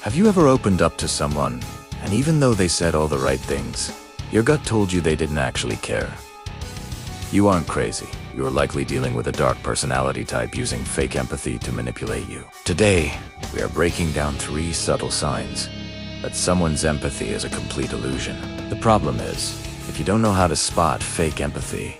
Have you ever opened up to someone, and even though they said all the right things, your gut told you they didn't actually care? You aren't crazy. You're likely dealing with a dark personality type using fake empathy to manipulate you. Today, we are breaking down 3 subtle signs that someone's empathy is a complete illusion. The problem is, if you don't know how to spot fake empathy,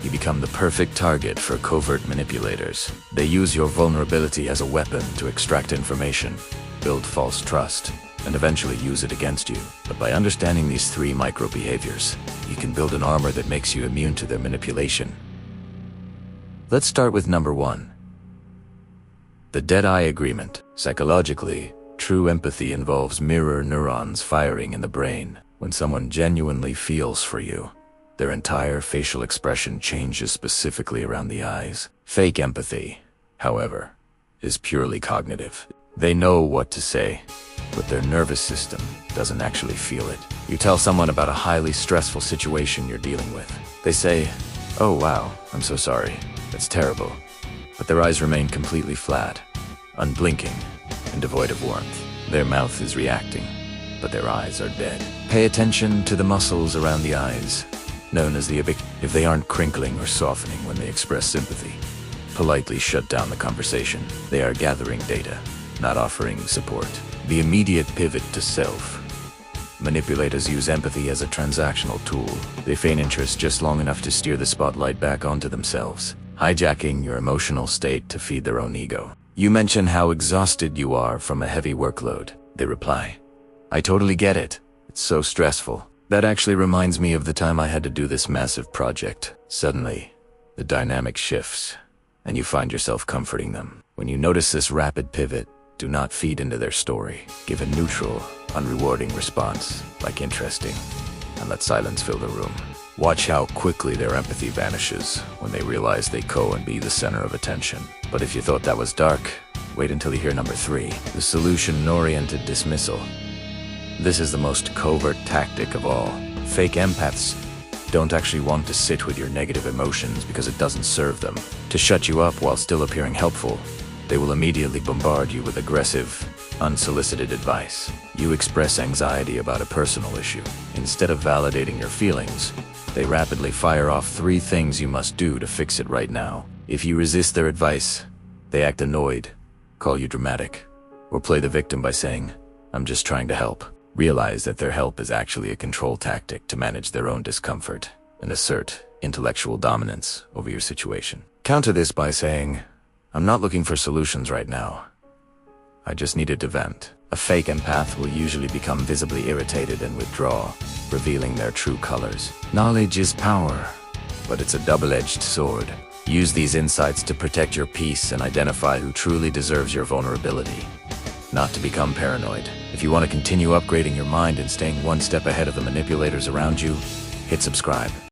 you become the perfect target for covert manipulators. They use your vulnerability as a weapon to extract information, build false trust, and eventually use it against you. But by understanding these 3 micro-behaviors, you can build an armor that makes you immune to their manipulation. Let's start with number 1. The dead-eye agreement. Psychologically, true empathy involves mirror neurons firing in the brain. When someone genuinely feels for you, their entire facial expression changes specifically around the eyes. Fake empathy, however, is purely cognitive. They know what to say, but their nervous system doesn't actually feel it. You tell someone about a highly stressful situation you're dealing with. They say, "Oh wow, I'm so sorry. That's terrible." But their eyes remain completely flat, unblinking, and devoid of warmth. Their mouth is reacting, but their eyes are dead. Pay attention to the muscles around the eyes, known as the if they aren't crinkling or softening when they express sympathy, politely shut down the conversation. They are gathering data, not offering support. The immediate pivot to self. Manipulators use empathy as a transactional tool. They feign interest just long enough to steer the spotlight back onto themselves, hijacking your emotional state to feed their own ego. You mention how exhausted you are from a heavy workload. They reply, "I totally get it. It's so stressful. That actually reminds me of the time I had to do this massive project." Suddenly, the dynamic shifts, and you find yourself comforting them. When you notice this rapid pivot, do not feed into their story. Give a neutral, unrewarding response, like interesting, and let silence fill the room. Watch how quickly their empathy vanishes when they realize they and be the center of attention. But if you thought that was dark, wait until you hear number 3, the solution-oriented dismissal. This is the most covert tactic of all. Fake empaths don't actually want to sit with your negative emotions because it doesn't serve them. To shut you up while still appearing helpful, they will immediately bombard you with aggressive, unsolicited advice. You express anxiety about a personal issue. Instead of validating your feelings, they rapidly fire off 3 things you must do to fix it right now. If you resist their advice, they act annoyed, call you dramatic, or play the victim by saying, "I'm just trying to help." Realize that their help is actually a control tactic to manage their own discomfort and assert intellectual dominance over your situation. Counter this by saying, "I'm not looking for solutions right now. I just needed to vent." A fake empath will usually become visibly irritated and withdraw, revealing their true colors. Knowledge is power, but it's a double-edged sword. Use these insights to protect your peace and identify who truly deserves your vulnerability, not to become paranoid. If you want to continue upgrading your mind and staying one step ahead of the manipulators around you, hit subscribe.